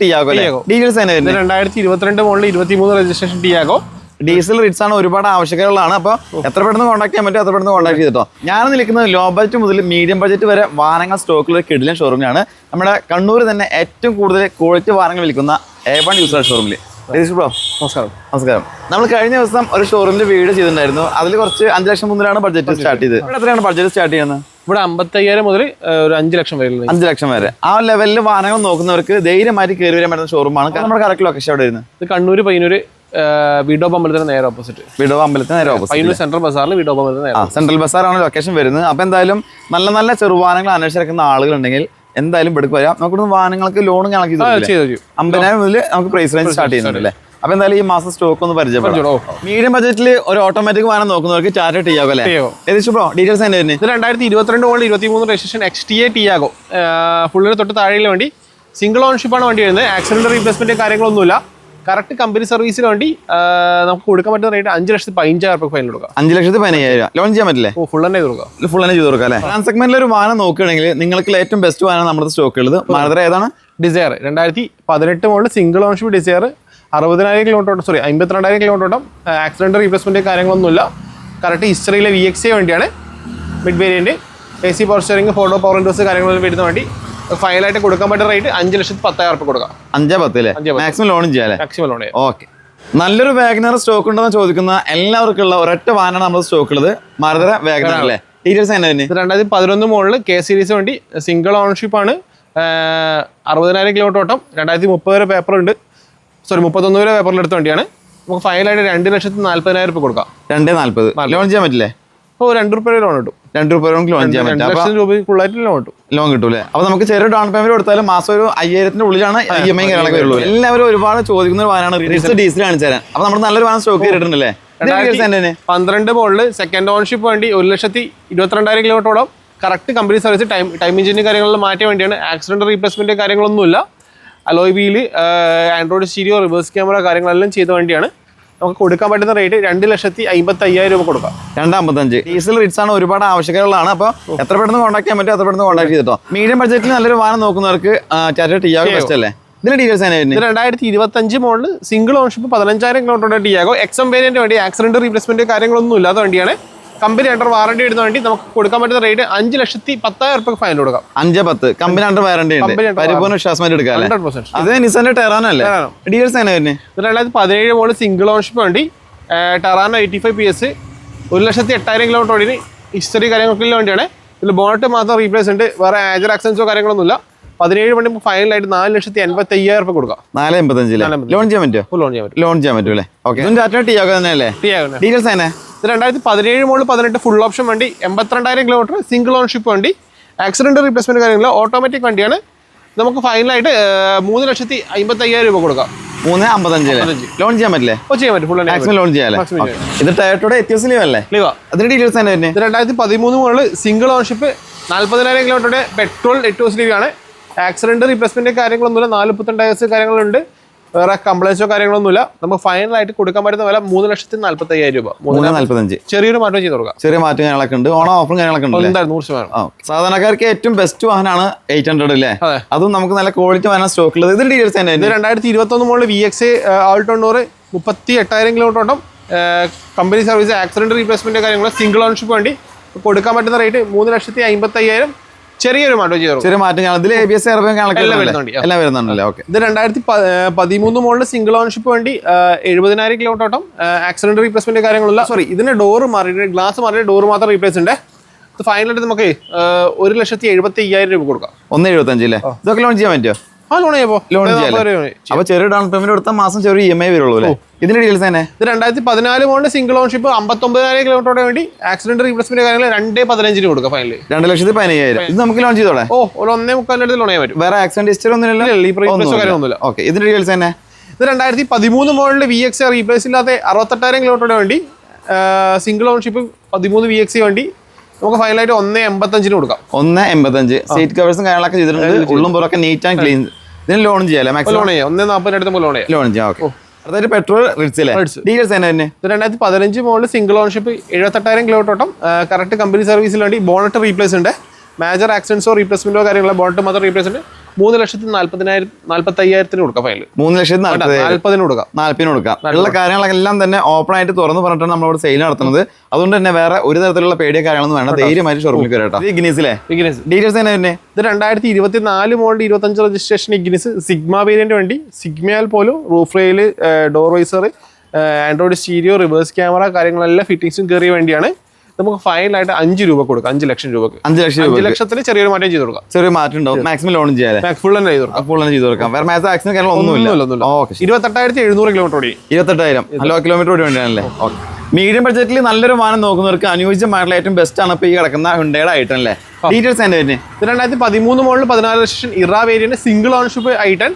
Tiago details തന്നെ 2022 model 23 registration Tiago. Diesel Ritz ആണ്, ഒരുപാട് ആവശ്യകതകളാണ്. അപ്പോൾ എത്ര പെട്ടെന്ന് കോൺടാക്ട് ചെയ്യാൻ പറ്റും അത്ര പെട്ടെന്ന് കോൺടാക്ട് ചെയ്തിട്ടോ. ഞാൻ നിൽക്കുന്നത് ലോ ബഡ്ജറ്റ് മുതൽ മീഡിയം ബഡ്ജറ്റ് വരെ വാഹനങ്ങൾ സ്റ്റോക്കുള്ള കിടിലൻ ഷോറൂമിലാണ്. നമ്മുടെ കണ്ണൂർ തന്നെ ഏറ്റവും കൂടുതൽ ക്വാളിറ്റി വാഹനങ്ങൾ വിൽക്കുന്ന A1 യൂസർ ഷോറൂമിൽ. ബ്രോ നമസ്കാരം. നമ്മൾ കഴിഞ്ഞ ദിവസം ഒരു ഷോറൂമിൽ വീഡിയോ ചെയ്തിട്ടുണ്ടായിരുന്നു. അതിൽ കുറച്ച് 5 ലക്ഷം മുതലാണ് ബഡ്ജറ്റ് സ്റ്റാർട്ട് ചെയ്തത്. ഇവിടെ എത്രയാണ് ബഡ്ജറ്റ് സ്റ്റാർട്ട് ചെയ്യുന്നത്? ഇവിടെ 55,000 മുതൽ ഒരു 5 ലക്ഷം വരെ. 5 ലക്ഷം വരെ ആ ലെവലിൽ വാഹനങ്ങൾ നോക്കുന്നവർക്ക് ധൈര്യമായിട്ട് കയറി വരാൻ പറ്റുന്ന ഷോറൂമാണ്. നമ്മുടെ കറക്റ്റ് ലൊക്കേഷൻ എവിടെ വരുന്നത്? ഇത് കണ്ണൂർ പയ്യന്നൂർ വിഡോബ് അമ്പലത്തിന് നേരെ ഓപ്പോസിറ്റ്. വിഡോബ് അമ്പലത്തിന് നേരെ ഓപ്പോസിറ്റ് പയ്യന്നൂർ സെൻട്രൽ ബസാറിൽ വിഡോബ് അമ്പലത്തിന് നേരെ. സെൻട്രൽ ബസാറാണ് ലൊക്കേഷൻ വരുന്നത്. അപ്പോൾ എന്തായാലും നല്ല നല്ല ചെറുവാഹനങ്ങൾ അന്വേഷിച്ചിരിക്കുന്ന ആളുകളുണ്ടെങ്കിൽ എന്തായാലും ഇവിടേക്ക് വരാം. നമുക്ക് വാഹനങ്ങൾക്ക് ലോണും കണക്കി 50,000 മുതൽ നമുക്ക് പ്രൈസ് റേഞ്ച് സ്റ്റാർട്ട് ചെയ്യുന്നുണ്ടല്ലേ. അപ്പോൾ എന്തായാലും ഈ മാസം സ്റ്റോക്ക് ഒന്ന് പരിചയപ്പെടും. മീഡിയം ബഡ്ജറ്റിൽ ഒരു ഓട്ടോമാറ്റിക് വാഹനം നോക്കുന്നവർക്ക് ടാറ്റ ടിയാഗോ അല്ലേ? ബ്രോ ഡീറ്റെയിൽസ് തന്നെ വരുന്നത്? ഇത് 2022 മോഡൽ 23 രജിസ്ട്രേഷൻ XTA ടിയാഗോ. ഫുള്ളിന് തൊട്ട് താഴെയുള്ള വണ്ടി. സിംഗിൾ ഓൺഷിപ്പാണ് വണ്ടി വരുന്നത്. ആക്സിഡന്റ് റീപ്ലേസ്മെന്റ് കാര്യങ്ങളൊന്നുമില്ല. കറക്റ്റ് കമ്പനി സർവീസിന് വേണ്ടി നമുക്ക് കൊടുക്കാൻ പറ്റുന്ന റേറ്റ് 5,15,000 ഫൈൻ കൊടുക്കാം. 5,15,000 ലോൺ ചെയ്യാൻ പറ്റില്ലേ? ഫുൾ തന്നെ ചെയ്ത് കൊടുക്കാം. ഫുൾ തന്നെ ചെയ്ത് കൊടുക്കാം അല്ലേ? ട്രാൻസ് സെഗ്മെന്റിൽ ഒരു വാഹനം നോക്കുകയാണെങ്കിൽ നിങ്ങൾക്ക് ഏറ്റവും ബെസ്റ്റ് വാഹനം നമ്മുടെ സ്റ്റോക്ക് ഉള്ളത് മാരുതി ഏതാണ്? Dzire 2018 model single ownership Dzire. 60,000 kilometre 52,000 kilometre ഓട്ടം. ആക്സിഡന്റ് റീപ്ലേസ്മെന്റ് കാര്യങ്ങളൊന്നുമില്ല. കറക്റ്റ് ഹിസ്റ്ററിയിലെ VXA വണ്ടിയാണ്. Mid variant. AC power steering, ഫോട്ടോ പവർ വിൻഡോസ് കാര്യങ്ങളൊന്നും വരുന്ന വണ്ടി. ഫൈനലായിട്ട് കൊടുക്കാൻ പറ്റുന്ന റേറ്റ് 5,10,000 കൊടുക്കാം. 5,10,000 മാക്സിമം ലോൺ ചെയ്യാം. മാക്സിമം ലോൺ ചെയ്യാം. ഓക്കെ. നല്ലൊരു വാഗനർ സ്റ്റോക്ക് ഉണ്ടെന്ന് ചോദിക്കുന്ന എല്ലാവർക്കുള്ള ഒരൊറ്റ വാഹനമാണ് നമ്മുടെ സ്റ്റോക്ക് ഉള്ളത്, മാരുതി വാഗനർ അല്ലേ? ഡീറ്റെയിൽസ് തന്നെ? 2011 മോഡൽ K സീരീസ് വണ്ടി. സിംഗിൾ ഓണർഷിപ്പ് ആണ്. 60,000 കിലോമീറ്റർ ഓട്ടം. 2030 വരെ പേപ്പർ ഉണ്ട്. 31 വരെ പേപ്പറിൽ എടുത്ത വണ്ടിയാണ്. നമുക്ക് ഫൈനലായിട്ട് 2,40,000 കൊടുക്കാം. 2,40,000 ലോൺ ചെയ്യാൻ പറ്റില്ലേ? ഓ, ₹2 ലോൺ കിട്ടും. ₹2 ലോൺ ചെയ്യാൻ പറ്റും. രൂപയ്ക്കുള്ളായിട്ട് ലോൺ കിട്ടും അല്ലേ? അപ്പോൾ നമുക്ക് ചെറിയ ഡൗൺ പേയ്മെന്റ് കൊടുത്താലും മാസം ഒരു 5,000 ഉള്ളിലാണ് EMI കാര്യങ്ങളൊക്കെ വരുള്ളൂ. എല്ലാവരും ഒരുപാട് ചോദിക്കുന്ന ഒരു വാഹനമാണ് ഡീസൽ കാണിച്ചു തരാൻ. അപ്പോൾ നമ്മൾ നല്ലൊരു വാഹനം സ്റ്റോക്ക് ചെയ്തിട്ടുണ്ടല്ലേ? 12 മോഡല് സെക്കൻഡ് ഓൺഷിപ്പ് വണ്ടി. 1,22,000 കിലോമീറ്റർ ഓടും. Correct company service. ടൈം എഞ്ചിന്റെ കാര്യങ്ങളിൽ മാറ്റിയ വണ്ടിയാണ്. ആക്സിഡന്റ് റീപ്ലേസ്മെന്റ് കാര്യങ്ങളൊന്നുമില്ല. Alloy wheel, Android stereo, reverse camera കാര്യങ്ങളെല്ലാം ചെയ്ത വണ്ടിയാണ്. നമുക്ക് കൊടുക്കാൻ പറ്റുന്ന റേറ്റ് 2,55,000 കൊടുക്കാം. 2,55,000 ഡീസൽ റിറ്റ്സ് ആണ്, ഒരുപാട് ആവശ്യകതകളാണ്. അപ്പോൾ എത്ര പെട്ടെന്ന് കോൺടാക്ട് ചെയ്യാൻ പറ്റും അത്ര പെട്ടെന്ന് കോൺടാക്ട് ചെയ്തിട്ടോ. മീഡിയം ബഡ്ജറ്റിൽ നല്ലൊരു വാഹനം നോക്കുന്നവർക്ക് ടാറ്റ ടിയാഗോ ബെസ്റ്റ് അല്ലേ? ഇതിന്റെ ഡീറ്റെയിൽസ് ആണ്? 2025 model single ഓൺഷിപ്പ് 15,000 kilometre Tiago. XM variant വണ്ടി. ആക്സിഡന്റ് റീപ്ലേസ്മെന്റ് കാര്യങ്ങളൊന്നും ഇല്ലാത്ത വണ്ടിയാണ്. കമ്പനി അണ്ടർ വാറണ്ടി വരുന്ന വണ്ടി. നമുക്ക് കൊടുക്കാൻ പറ്റുന്ന റേറ്റ് 5,10,000 ഫൈൻ കൊടുക്കാം. 5,10,000 കമ്പനി അണ്ടർ വാറണ്ടി ഉണ്ട്. പരിപൂർണ്ണ വിശ്വാസമായിട്ട് എടുക്കാം. 100%. അത് നിസാന്റെ ടെറാനോ അല്ലേ? ഡീറ്റെയിൽസ് ആണ്? 2017 മോഡൽ സിംഗിൾ ഓൺഷിപ്പ് വണ്ടി. Terrano 85 PS. 1,08,000 കിലോമീറ്റർ ഓടിന് ഹിസ്റ്ററി കാര്യങ്ങൾക്കുള്ള വണ്ടിയാണ്. ഇതിൽ ബോണറ്റ് മാത്രം റീപ്ലേസ് ഉണ്ട്. വേറെ മേജർ ആക്സിഡൻസോ കാര്യങ്ങളൊന്നുമില്ല. 17 വണ്ടി ഫൈനലായിട്ട് 4,85,000 കൊടുക്കാം. 4,85,000 ലോൺ ചെയ്യാൻ പറ്റുമോ? ലോൺ ചെയ്യാൻ പറ്റും അല്ലേ? ഓക്കെ. ടാറ്റ ടിയാഗോ തന്നെ അല്ലേ? ഡീറ്റെയിൽസ് ആണ്? 2017 മോഡൽ 18 ഫുൾ ഓപ്ഷൻ വണ്ടി. 82,000 കിലോമീറ്റർ. സിംഗിൾ ഓൺഷിപ്പ് വണ്ടി. Accident replacement കാര്യങ്ങളില്ല. ഓട്ടോമാറ്റിക് വണ്ടിയാണ്. നമുക്ക് ഫൈനലായിട്ട് 3,55,000 കൊടുക്കാം. 3,55,000 ലോൺ ചെയ്യാൻ പറ്റില്ലേ? ചെയ്യാൻ പറ്റും. മാക്സിമം ലോൺ ചെയ്യാം. ഇത് ടയോട്ടയുടെ എത്തിയോസ് ലീവ് അല്ലേ? അതിന്റെ ഡീറ്റെയിൽസ് തന്നെ? 2013 മോഡൽ സിംഗിൾ ഓൺഷിപ്പ്. 40,000 കിലോമീറ്ററുടെ പെട്രോൾ എത്തിയോസ് ലീവ് ആണ്. ആക്സിഡന്റ് റീപ്ലേസ്മെന്റ് കാര്യങ്ങളൊന്നുമില്ല. 4 ടയേഴ്സ് കാര്യങ്ങളുണ്ട്. വേറെ കംപ്ലൈൻസോ കാര്യങ്ങളൊന്നുമില്ല. നമുക്ക് ഫൈനലായിട്ട് കൊടുക്കാൻ പറ്റുന്ന വില 3,40,000 3,45,000 ചെറിയൊരു മാറ്റം ചെയ്ത് കൊടുക്കാം. ചെറിയ മാറ്റം കാര്യങ്ങളൊക്കെ ഉണ്ട്. ഓണം ഓഫറും കാര്യങ്ങളൊക്കെ ഉണ്ട്. 100%. സാധാരണക്കാർക്ക് ഏറ്റവും ബെസ്റ്റ് വാഹനമാണ് 800 അല്ലേ? അതും നമുക്ക് നല്ല ക്വാളിറ്റി വാഹനം സ്റ്റോക്ക് ഉള്ളത്. ഇതിന്റെ ഡീറ്റെയിൽസ് തന്നെ? 2021 മോഡൽ VXA ആൾട്ടോ 38,000 കിലോമീറ്റർ ഓട്ടം. Company service. ആക്സിഡന്റ് റീപ്ലേസ്മെന്റ് കാര്യങ്ങൾ. സിംഗിൾ ഓൺഷിപ്പ് വണ്ടി. കൊടുക്കാൻ പറ്റുന്ന റേറ്റ് 3,55,000. ചെറിയൊരു മാറ്റം ചെയ്തു. ചെറിയ മാറ്റം. ഇതിൽ ABS എല്ലാം വരുന്നുണ്ടല്ലോ. ഓക്കെ. ഇത് 2013 മോഡൽ സിംഗിൾ ഓൺഷിപ്പ് വണ്ടി. 70,000 കിലോമീറ്റർ ഓട്ടം. ആക്സിഡന്റ് റീപ്ലേസ്മെന്റ് കാര്യങ്ങളില്ല. ഇതിന്റെ ഡോറ് മാറിയിട്ട് ഗ്ലാസ് മാറിയിട്ട് ഡോറ് മാത്രം റീപ്ലേസ് ഉണ്ട്. ഫൈനലായിട്ട് നമുക്ക് 1,70,75,000 കൊടുക്കാം. 1,75,000 അല്ലേ? ഇതൊക്കെ ലോൺ ചെയ്യാൻ പറ്റുമോ? ലോൺ ചെയ്യാം. അപ്പൊ ചെറിയ ഡൗൺ പേയ്മെന്റ് കൊടുത്താൽ മാസം ചെറിയ EMI വരുള്ളൂ അല്ലേ? ഇതിന്റെ ഡീറ്റെയിൽസ് തന്നെ? ഇത് 2014 മോഡൽ സിംഗിൾ ഓൺഷിപ്പ്. 59,000 കിലോമീറ്റർ വേണ്ടി. ആക്സിഡന്റ് റീപ്ലേസ്മെന്റ് കാര്യങ്ങൾ 2,15,000 കൊടുക്കാം. ഫൈനലി 2,15,000. ഇത് നമുക്ക് ലോൺ ചെയ്തോളെ? ഒരു 1,3,5,000 ലോൺ ചെയ്യാൻ പറ്റും. വേറെ ആക്സിഡന്റ് ഹിസ്റ്ററി ഒന്നുമില്ല. കാര്യമൊന്നുമില്ല. ഓക്കെ. ഇതിന്റെ ഡീറ്റെയിൽസ് തന്നെ? ഇത് 2013 മോഡൽ VXA റീപ്ലേസ് ഇല്ലാത്ത 68,000 കിലോമീറ്റർ വേണ്ടി. സിംഗിൾ ഓൺഷിപ്പ് 13 VXA വണ്ടി. നമുക്ക് ഫൈനലായിട്ട് 1,85,000 കൊടുക്കാം. 1,85,000 സീറ്റ് കവേഴ്സും കാര്യങ്ങളൊക്കെ ചെയ്തിട്ടുണ്ട്. ഉള്ളും പുറമൊക്കെ നീറ്റ് ആൻഡ് ക്ലീൻ. ഇതിന് ലോൺ ചെയ്യാം. ലോൺ ചെയ്യാം. 1,40,000 ലോൺ ചെയ്യാം. ഓക്കെ. അതായത് പെട്രോൾ ഡീറ്റെയിൽസ് തന്നെ? 2015 മോഡൽ സിംഗിൾ ഓൺഷിപ്പ്. 78,000 കിലോമീറ്റർ ഓട്ടം. കറക്റ്റ് കമ്പനി സർവീസിൽ വേണ്ടി. ബോണറ്റ് റീപ്ലേസ് ഉണ്ട്. മേജർ ആക്സിഡൻസോ റീപ്ലേസ്മെന്റോ കാര്യങ്ങളോ ബോണ്ട് മാത്രം റീപ്ലേസ്മെന്റ് 3,40,000 കൊടുക്കാം ഫൈനൽ. 3,40,000 കൊടുക്കാം, 40 കൊടുക്കാം. ഉള്ള കാര്യങ്ങളെല്ലാം തന്നെ ഓപ്പൺ ആയിട്ട് തുറന്ന് പറഞ്ഞിട്ടാണ് നമ്മളിവിടെ സെയിൽ നടത്തുന്നത്. അതുകൊണ്ട് തന്നെ വേറെ ഒരു തരത്തിലുള്ള പേടിയോ കാര്യങ്ങളൊന്നും വേണ്ട, ധൈര്യമായിട്ട് ഷോറൂമിലേക്ക് വരാം. ഇഗ്നിസിലെ ഡീറ്റെയിൽസ് തന്നെ ഇത് 2024 model 25 registration Ignis Sigma variant വണ്ടി. സിഗ്മയാൽ പോലും roof rail, door visor, Android stereo, reverse camera കാര്യങ്ങളെല്ലാം ഫിറ്റിംഗ്സും കയറിയ വണ്ടിയാണ്. നമുക്ക് ഫൈനലായിട്ട് 5 രൂപ കൊടുക്കാം, 5 ലക്ഷം രൂപക്ക്. 5 ലക്ഷത്തിന് ചെറിയൊരു മാറ്റം ചെയ്ത് കൊടുക്കാം. ചെറിയ മാറ്റം ഉണ്ടാവും. മാക്സിമം ലോൺ ചെയ്യാം, ഫുൾ തന്നെ ചെയ്ത് കൊടുക്കാം. ഫുൾ തന്നെ ചെയ്ത് കൊടുക്കാം. വേറെ മാക്സിമം ആക്സിഡന്റ് കാര്യങ്ങൾ ഒന്നുമില്ല. 28,700 കിലോമീറ്റർ ഓടി. 28,000 ലോ കിലോമീറ്റർ ഓടി വേണ്ടിയാണല്ലേ. ഓക്കെ. മീഡിയം ബഡ്ജറ്റിൽ നല്ലൊരു വാഹനം നോക്കുന്നവർക്ക് അനുയോജ്യമായിട്ടുള്ള ഏറ്റവും ബെസ്റ്റ് ആണ് ഇപ്പോൾ ഈ കിടക്കുന്ന ഹുണ്ടയുടെ ഐറ്റം അല്ലേ. ഡീറ്റെയിൽസ് തന്നെ വരുന്നത് 2013 മോഡൽ 14 രജിസ്ട്രേഷൻ ഇറ variant single ownership ഐറ്റൻ.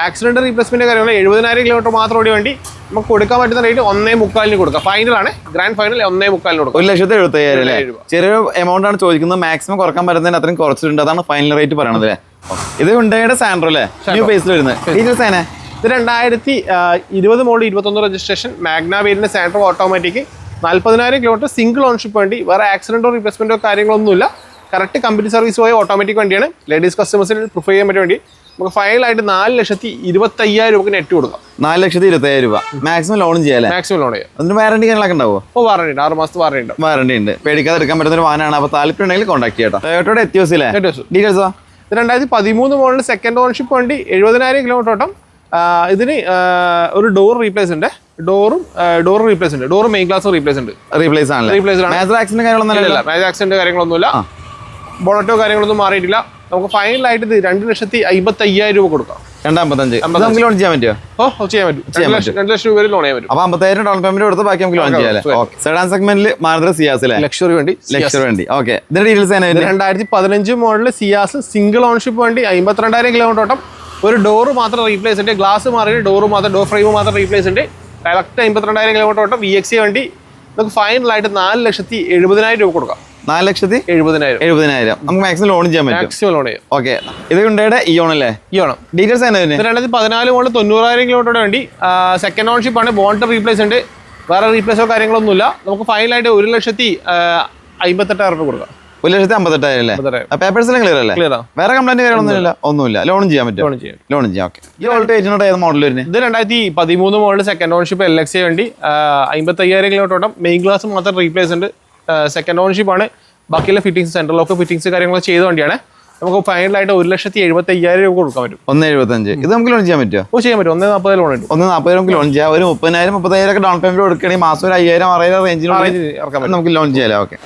Accident replacement കാര്യങ്ങൾ 70,000 കിലോമീറ്റർ മാത്രം ഓടി വേണ്ടി നമുക്ക് കൊടുക്കാൻ പറ്റുന്ന റേറ്റ് 1,45 കൊടുക്കാം. ഫൈനലാണ്, ഗ്രാൻഡ് ഫൈനൽ 1,45 കൊടുക്കാം. 1,70,000 അല്ലേ. ചെറിയൊരു എമൗണ്ട് ആണ് ചോദിക്കുന്നത്. മാക്സിമം കുറക്കാൻ പറ്റുന്നതിന് അത്രയും കുറച്ചിട്ടുണ്ട്. അതാണ് ഫൈനൽ റേറ്റ് പറയണത് അല്ലേ. ഇത് ഹുണ്ടയുടെ സാൻഡ്രോ അല്ലേ, ന്യൂ ഫേസിൽ വരുന്നത്. ഡീറ്റെയിൽസ് തന്നെ ഇത് 2020 model 21 registration Magna variant Santro automatic. 40,000 kilometre single ownership വണ്ടി. വേറെ ആക്സിഡന്റോ റീപ്ലേസ്മെന്റോ കാര്യങ്ങളൊന്നുമില്ല. കറക്റ്റ് കമ്പനി സർവീസ് പോയ ഓട്ടോമാറ്റിക് വണ്ടിയാണ്. ലേഡീസ് കസ്റ്റമേഴ്സിന് പ്രിഫർ ചെയ്യാൻ പറ്റിയ വണ്ടി. നമുക്ക് ഫൈനലായിട്ട് 4,25,000 രൂപക്ക് നെറ്റ് കൊടുക്കാം. 4,20,000 രൂപ മാക്സിമം ലോണും ചെയ്യാം. മാക്സിമം ലോൺ ചെയ്യാം. അതിന് വാറണ്ടി കാര്യങ്ങളൊക്കെ ഉണ്ടാവും. വാറണ്ടി ഉണ്ട്, 6 മാസത്തെ വാറണ്ടി ഉണ്ട്. വാറണ്ടി ഉണ്ട്, പേടിക്കാതെ എടുക്കാൻ പറ്റുന്ന ഒരു വാഹനമാണ്. അപ്പോൾ താല്പര്യം ഉണ്ടെങ്കിൽ കോൺടാക്ട് ചെയ്യാം. ടൊയോട്ടയുടെ എത്തിയോസിലെ ഡീറ്റെയിൽസോ. ഇത് 2013 മോഡൽ സെക്കൻഡ് ഓൺഷിപ്പ് വണ്ടി. 70,000 കിലോമീറ്റർ ഓട്ടം. ഇതിന് ഒരു ഡോർ റീപ്ലേസ് ഉണ്ട്. ഡോർ റീപ്ലേസ് ഉണ്ട്. ഡോർ മെയിൻ ഗ്ലാസ് റീപ്ലേസ് ഉണ്ട്. റീപ്ലേസ് ആണ്. മേജർ ആക്സിഡന്റ് കാര്യങ്ങളൊന്നുമില്ല. ബോണറ്റോ കാര്യങ്ങളൊന്നും മാറിയിട്ടില്ല. നമുക്ക് ഫൈനലായിട്ട് ഇത് 2,55,000 രൂപ കൊടുക്കാം. 2,55,000 ലോൺ ചെയ്യാൻ പറ്റുമോ? ചെയ്യാൻ പറ്റും. 2 ലക്ഷം രൂപ ലോൺ ചെയ്യാൻ പറ്റും. അപ്പോൾ 50,000 ഡൗൺ പേയ്മെന്റ് കൊടുത്ത് ബാക്കി നമുക്ക് ലോൺ ചെയ്യാം. സെഡാൻ സെഗ്മെന്റിൽ മാരുതി സിയാസ് ലക്ഷറി വണ്ടി. ഓക്കെ. ഇതിന്റെ details 2015 model Ciaz single ownership വണ്ടി. 52,000 കിലോമീറ്റർ ഓട്ടം. ഒരു ഡോറ് മാത്രം റീപ്ലേസ് ഉണ്ട്. ഗ്ലാസ് മാറി ഡോറ് മാത്രം, ഡോർ ഫ്രെയിം മാത്രം റീപ്ലേസ് ഉണ്ട്. ഡയറക്റ്റ് 52,000 കിലോമീറ്റർ ഓട്ടം. VXA വണ്ടി. നമുക്ക് ഫൈനലായിട്ട് 4,70,000 രൂപ കൊടുക്കാം. 4,70,000 നമുക്ക് മാക്സിമം ലോൺ ചെയ്യാൻ പറ്റും. മാക്സിമം ലോൺ ചെയ്യാം. ഓക്കെ. ഇത് ഹുണ്ടയുടെ ഇയോൺ അല്ലേ. ഇയോണം ഡീറ്റെയിൽസ് 2014 മോഡൽ 90,000 കിലോമീറ്റർ വണ്ടി. സെക്കൻഡ് ഓൺഷിപ്പ് ആണ്. ബോണ്ട് റീപ്ലേസ് ഉണ്ട്. വേറെ റീപ്ലേസോ കാര്യങ്ങളൊന്നുമില്ല. നമുക്ക് ഫൈനലായിട്ട് 1,58,000 രൂപ കൊടുക്കാം. 1,58,000 അല്ലേ. പേപ്പേഴ്സ് എല്ലാം ക്ലിയർ അല്ലേ. വേറെ കംപ്ലൈന്റ് കാര്യങ്ങളൊന്നുമില്ല. ഒന്നുമില്ല. ലോണും ചെയ്യാൻ പറ്റും. ലോൺ ചെയ്യാം. ഓക്കെ. ഈ ഓൾട്ടോ ഏത് മോഡൽ വരുന്നത്? ഇത് 2013 മോഡൽ സെക്കൻഡ് ഓൺഷിപ്പ് LXA വണ്ടി. 55,000 കിലോമീറ്റർ ഓട്ടം. മെയിൻ ഗ്ലാസ് മാത്രം റീപ്ലേസ് ഉണ്ട്. സെക്കൻഡ് ഓൺഷിപ്പ് ആണ്. ബാക്കിയുള്ള ഫിറ്റിംഗ്സ്, സെൻട്രൽ ലോക്ക് ഫിറ്റിംഗ്സ് കാര്യങ്ങളൊക്കെ ചെയ്ത വണ്ടിയാണ്. നമുക്ക് ഫൈനലായിട്ട് 1,70,75,000 രൂപ കൊടുക്കാൻ പറ്റും. 1,75,000 ഇത് നമുക്ക് ലോൺ ചെയ്യാൻ പറ്റുമോ? ചെയ്യാൻ പറ്റും. 1,40,000 ലോൺ ഉണ്ട്. 1,40,000 നമുക്ക് ലോൺ ചെയ്യാം. ഒരു 30,000 30,000 ഡൗൺ പേയ്മെന്റ് കൊടുക്കുകയാണെങ്കിൽ മാസം ഒരു 5,000 6,000 റേഞ്ചിൽ നമുക്ക് ലോൺ ചെയ്യാം. ഓക്കെ.